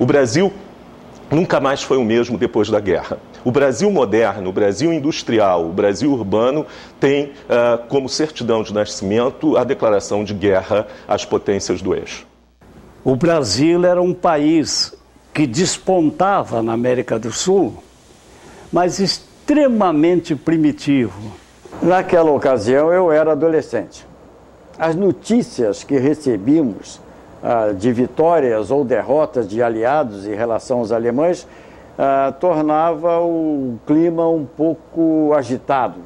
O Brasil nunca mais foi o mesmo depois da guerra. O Brasil moderno, o Brasil industrial, o Brasil urbano tem como certidão de nascimento a declaração de guerra às potências do eixo. O Brasil era um país que despontava na América do Sul, mas extremamente primitivo. Naquela ocasião eu era adolescente. As notícias que recebíamos de vitórias ou derrotas de aliados em relação aos alemães tornava o clima um pouco agitado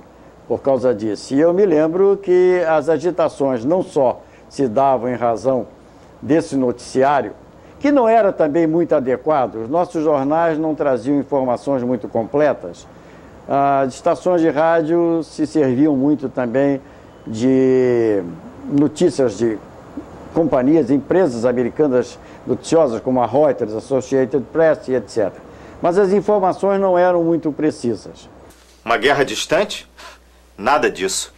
por causa disso. E eu me lembro que as agitações não só se davam em razão desse noticiário, que não era também muito adequado, os nossos jornais não traziam informações muito completas, as estações de rádio se serviam muito também de notícias de companhias, empresas americanas noticiosas como a Reuters, Associated Press e etc. Mas as informações não eram muito precisas. Uma guerra distante? Nada disso.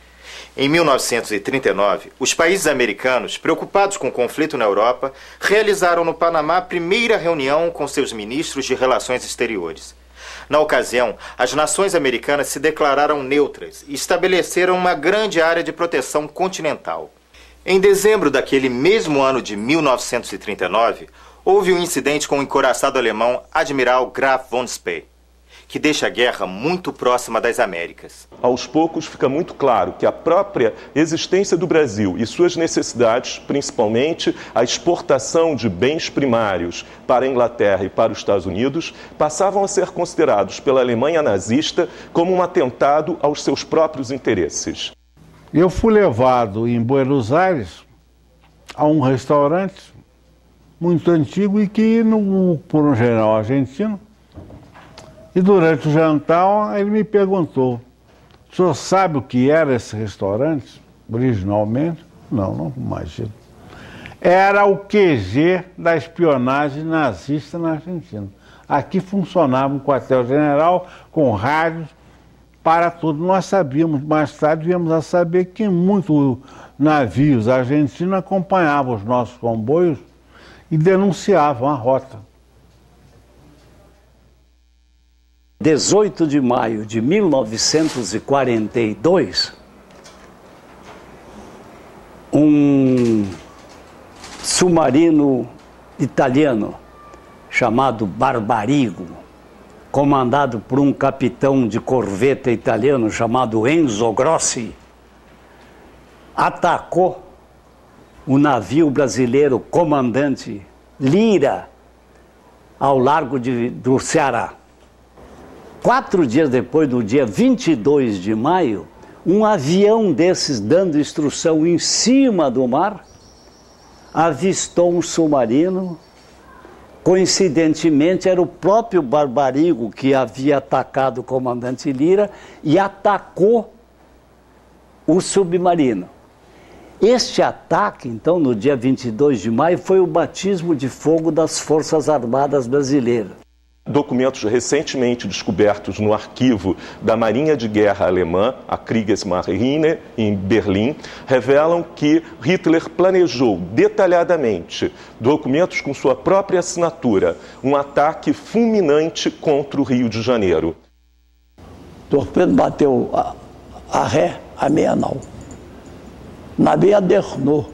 Em 1939, os países americanos, preocupados com o conflito na Europa, realizaram no Panamá a primeira reunião com seus ministros de Relações Exteriores. Na ocasião, as nações americanas se declararam neutras e estabeleceram uma grande área de proteção continental. Em dezembro daquele mesmo ano de 1939, houve um incidente com o encouraçado alemão Admiral Graf von Spee, que deixa a guerra muito próxima das Américas. Aos poucos fica muito claro que a própria existência do Brasil e suas necessidades, principalmente a exportação de bens primários para a Inglaterra e para os Estados Unidos, passavam a ser considerados pela Alemanha nazista como um atentado aos seus próprios interesses. Eu fui levado em Buenos Aires a um restaurante muito antigo e que por um general argentino. E durante o jantar ele me perguntou: o senhor sabe o que era esse restaurante originalmente? Não imagino. Era o QG da espionagem nazista na Argentina. Aqui funcionava um quartel-general com rádios para tudo. Nós sabíamos, mais tarde viemos a saber que muitos navios argentinos acompanhavam os nossos comboios e denunciavam a rota. 18 de maio de 1942, um submarino italiano chamado Barbarigo, comandado por um capitão de corveta italiano chamado Enzo Grossi, atacou o navio brasileiro comandante Lira ao largo do Ceará. 4 dias depois, no dia 22 de maio, um avião desses dando instrução em cima do mar, avistou um submarino. Coincidentemente, era o próprio Barbarigo que havia atacado o comandante Lira e atacou o submarino. Este ataque, então, no dia 22 de maio, foi o batismo de fogo das Forças Armadas Brasileiras. Documentos recentemente descobertos no arquivo da Marinha de Guerra Alemã, a Kriegsmarine, em Berlim, revelam que Hitler planejou detalhadamente, documentos com sua própria assinatura, um ataque fulminante contra o Rio de Janeiro. O torpedo bateu a ré, a meia nau. O navio adernou.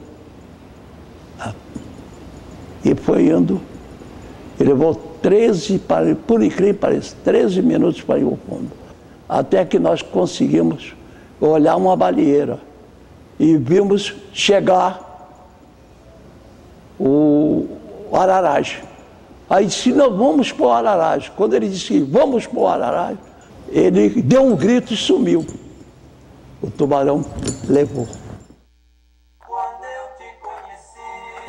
E foi indo. Ele levou 13, por incrível que pareça, 13 minutos para ir ao fundo. Até que nós conseguimos olhar uma baleeira e vimos chegar o Araras. Aí disse: não, vamos para o Araras. Quando ele disse: vamos para o Araras, ele deu um grito e sumiu. O tubarão levou.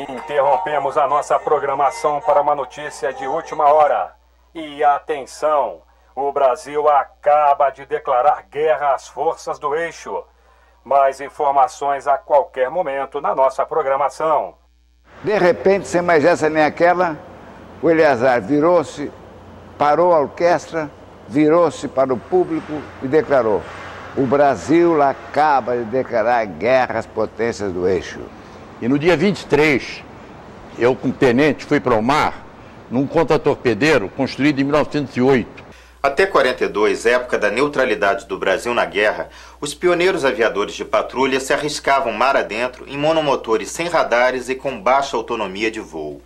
Interrompemos a nossa programação para uma notícia de última hora. E atenção, o Brasil acaba de declarar guerra às forças do eixo. Mais informações a qualquer momento na nossa programação. De repente, sem mais essa nem aquela, o Eleazar virou-se, parou a orquestra, virou-se para o público e declarou: o Brasil acaba de declarar guerra às potências do eixo. E no dia 23, eu como tenente fui para o mar, num contratorpedeiro construído em 1908. Até 42, época da neutralidade do Brasil na guerra, os pioneiros aviadores de patrulha se arriscavam mar adentro em monomotores sem radares e com baixa autonomia de voo.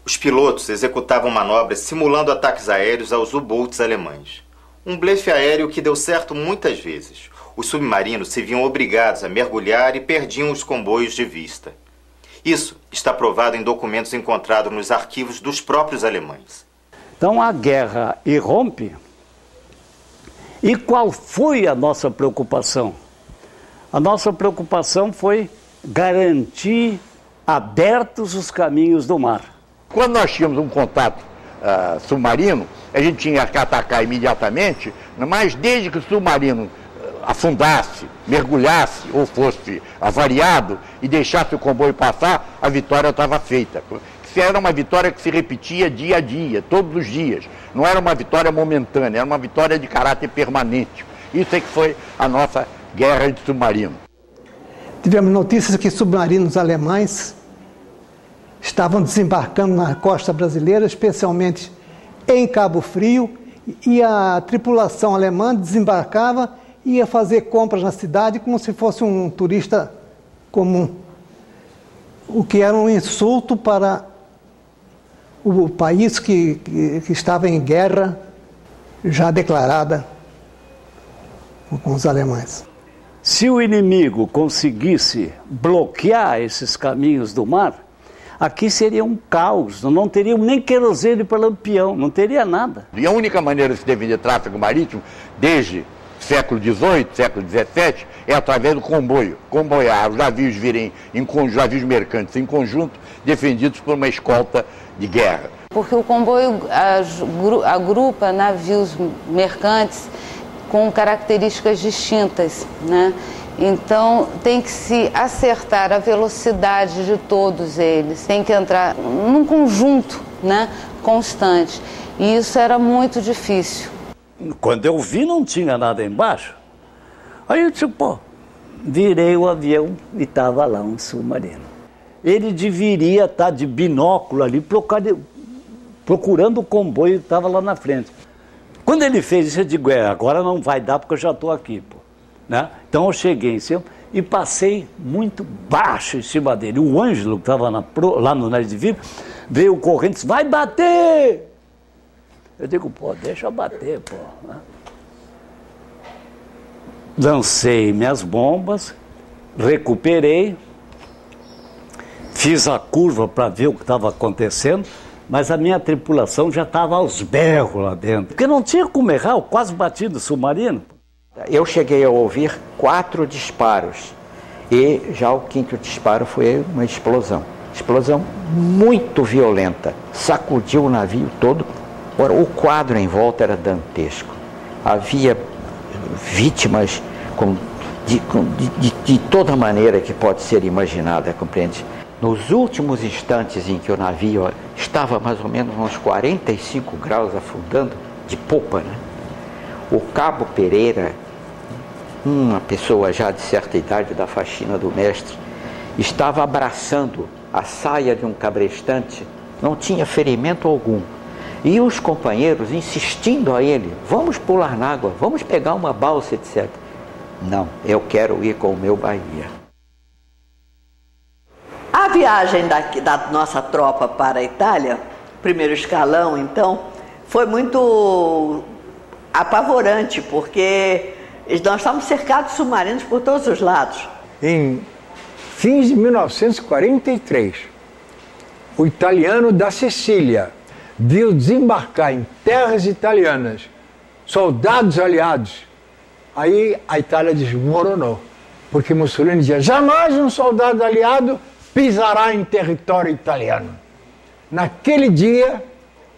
Os pilotos executavam manobras simulando ataques aéreos aos U-boats alemães. Um blefe aéreo que deu certo muitas vezes. Os submarinos se viam obrigados a mergulhar e perdiam os comboios de vista. Isso está provado em documentos encontrados nos arquivos dos próprios alemães. Então a guerra irrompe. E qual foi a nossa preocupação? A nossa preocupação foi garantir abertos os caminhos do mar. Quando nós tínhamos um contato submarino, a gente tinha que atacar imediatamente, mas desde que o submarino afundasse, mergulhasse ou fosse avariado e deixasse o comboio passar, a vitória estava feita. Era uma vitória que se repetia dia a dia, todos os dias. Não era uma vitória momentânea, era uma vitória de caráter permanente. Isso é que foi a nossa guerra de submarino. Tivemos notícias que submarinos alemães estavam desembarcando na costa brasileira, especialmente em Cabo Frio, e a tripulação alemã desembarcava e ia fazer compras na cidade como se fosse um turista comum. O que era um insulto para o país que estava em guerra já declarada com os alemães. Se o inimigo conseguisse bloquear esses caminhos do mar, aqui seria um caos, não teríamos nem querosene para lampião, não teria nada. E a única maneira de se defender tráfego marítimo, desde século XVIII, século XVII, é através do comboio. Comboiar, os navios virem, os navios mercantes em conjunto, defendidos por uma escolta de guerra. Porque o comboio agrupa navios mercantes com características distintas, né? Então tem que se acertar a velocidade de todos eles, tem que entrar num conjunto, né, constante. E isso era muito difícil. Quando eu vi, não tinha nada embaixo. Aí eu disse, virei o avião e estava lá um submarino. Ele deveria estar de binóculo ali, procurando o comboio que estava lá na frente. Quando ele fez isso, eu digo, agora não vai dar porque eu já estou aqui, né? Então eu cheguei em cima e passei muito baixo em cima dele. O Ângelo, que estava lá no nariz de vidro, veio correndo e disse, vai bater! Eu digo, deixa eu bater, né? Lancei minhas bombas, recuperei, fiz a curva para ver o que estava acontecendo, mas a minha tripulação já estava aos berros lá dentro. Porque não tinha como errar, eu quase bati no submarino. Eu cheguei a ouvir 4 disparos e já o 5º disparo foi uma explosão. Explosão muito violenta, sacudiu o navio todo. Ora, o quadro em volta era dantesco. Havia vítimas de toda maneira que pode ser imaginada, compreende? Nos últimos instantes em que o navio estava mais ou menos uns 45 graus afundando, de popa, né? O Cabo Pereira, uma pessoa já de certa idade da faxina do mestre, estava abraçando a saia de um cabrestante, não tinha ferimento algum. E os companheiros insistindo a ele, vamos pular na água, vamos pegar uma balsa, etc. Não, eu quero ir com o meu Bahia. A viagem da nossa tropa para a Itália, primeiro escalão, então, foi muito apavorante, porque nós estávamos cercados de submarinos por todos os lados. Em fins de 1943, o italiano da Sicília viu desembarcar em terras italianas soldados aliados. Aí a Itália desmoronou, porque Mussolini dizia, jamais um soldado aliado pisará em território italiano. Naquele dia,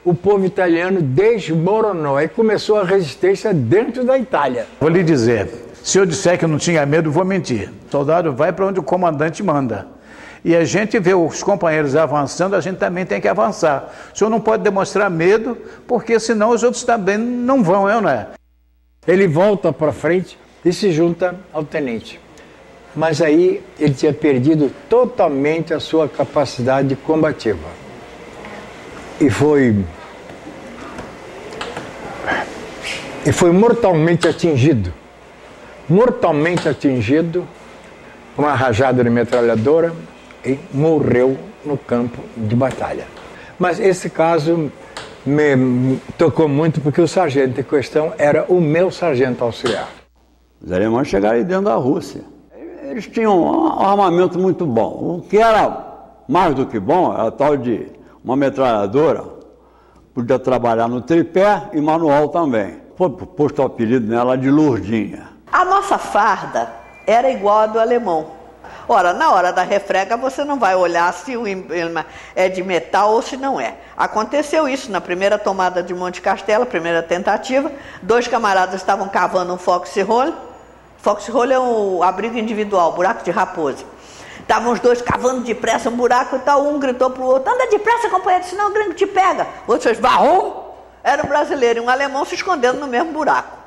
o povo italiano desmoronou, aí começou a resistência dentro da Itália. Vou lhe dizer, se eu disser que eu não tinha medo, vou mentir. O soldado vai para onde o comandante manda. E a gente vê os companheiros avançando, a gente também tem que avançar. O senhor não pode demonstrar medo, porque senão os outros também não vão, não é? Ele volta para frente e se junta ao tenente. Mas aí ele tinha perdido totalmente a sua capacidade combativa. e foi mortalmente atingido por uma rajada de metralhadora e morreu no campo de batalha. Mas esse caso me tocou muito porque o sargento em questão era o meu sargento auxiliar. Os alemães chegaram aí dentro da Rússia. Eles tinham um armamento muito bom. O que era mais do que bom era tal de uma metralhadora, podia trabalhar no tripé e manual também. Foi posto o apelido nela de Lourdinha. A nossa farda era igual a do alemão. Ora, na hora da refrega você não vai olhar se o emblema é de metal ou se não é. Aconteceu isso na primeira tomada de Monte Castelo, primeira tentativa. 2 camaradas estavam cavando um foxhole. Foxhole é um abrigo individual, buraco de raposa. Estavam os 2 cavando depressa um buraco e tal. Um gritou para o outro: anda depressa, companheiro, senão o gringo te pega. O outro fez: varrom. Era um brasileiro e um alemão se escondendo no mesmo buraco.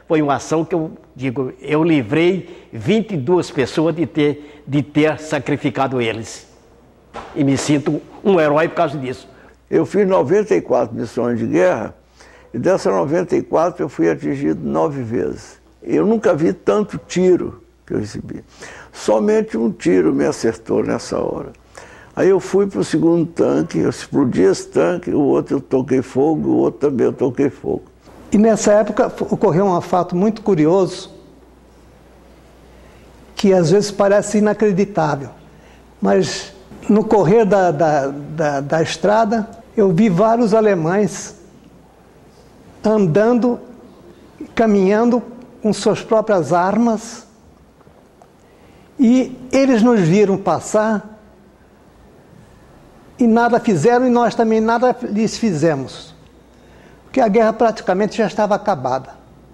Foi uma ação que eu livrei 22 pessoas de ter sacrificado eles. E me sinto um herói por causa disso. Eu fiz 94 missões de guerra e dessas 94 eu fui atingido 9 vezes. Eu nunca vi tanto tiro que eu recebi. Somente um tiro me acertou nessa hora. Aí eu fui para o segundo tanque, eu explodi esse tanque, o outro eu toquei fogo, o outro também eu toquei fogo. E nessa época ocorreu um fato muito curioso, que às vezes parece inacreditável, mas no correr da estrada eu vi vários alemães andando, caminhando com suas próprias armas, e eles nos viram passar e nada fizeram, e nós também nada lhes fizemos. Porque a guerra praticamente já estava acabada.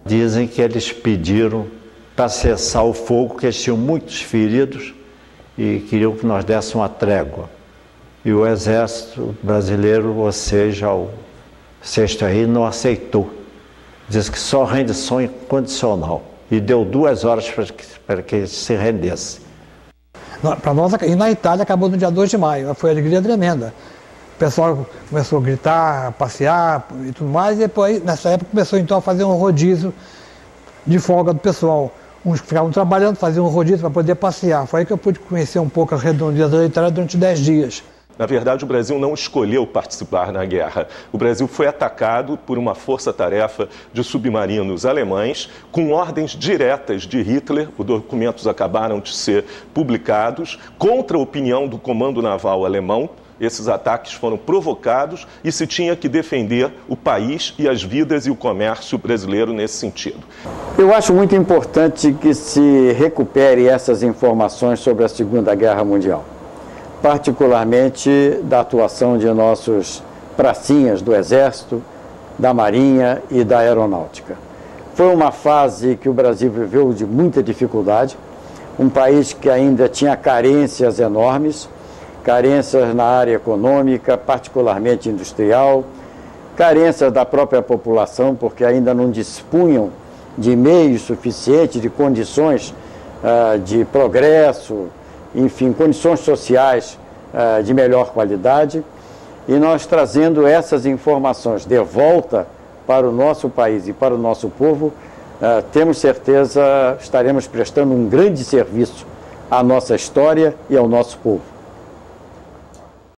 Dizem que eles pediram para cessar o fogo, que eles tinham muitos feridos e queriam que nós dessemos uma trégua. E o exército brasileiro, ou seja, o 6º RI, não aceitou. Diz que só rendição incondicional. E deu 2 horas para que eles se rendessem. Para nós, e na Itália, acabou no dia 2 de maio. Foi alegria tremenda. O pessoal começou a gritar, a passear e tudo mais, e depois, nessa época, começou então a fazer um rodízio de folga do pessoal. Uns ficavam trabalhando, faziam um rodízio para poder passear. Foi aí que eu pude conhecer um pouco as redondezas da Itália durante 10 dias. Na verdade, o Brasil não escolheu participar na guerra. O Brasil foi atacado por uma força-tarefa de submarinos alemães com ordens diretas de Hitler. Os documentos acabaram de ser publicados contra a opinião do Comando Naval alemão. Esses ataques foram provocados e se tinha que defender o país e as vidas e o comércio brasileiro nesse sentido. Eu acho muito importante que se recupere essas informações sobre a Segunda Guerra Mundial, particularmente da atuação de nossos pracinhas do Exército, da Marinha e da Aeronáutica. Foi uma fase que o Brasil viveu de muita dificuldade, um país que ainda tinha carências enormes, carências na área econômica, particularmente industrial, carências da própria população, porque ainda não dispunham de meios suficientes, de condições de progresso, enfim, condições sociais de melhor qualidade. E nós, trazendo essas informações de volta para o nosso país e para o nosso povo, temos certeza estaremos prestando um grande serviço à nossa história e ao nosso povo.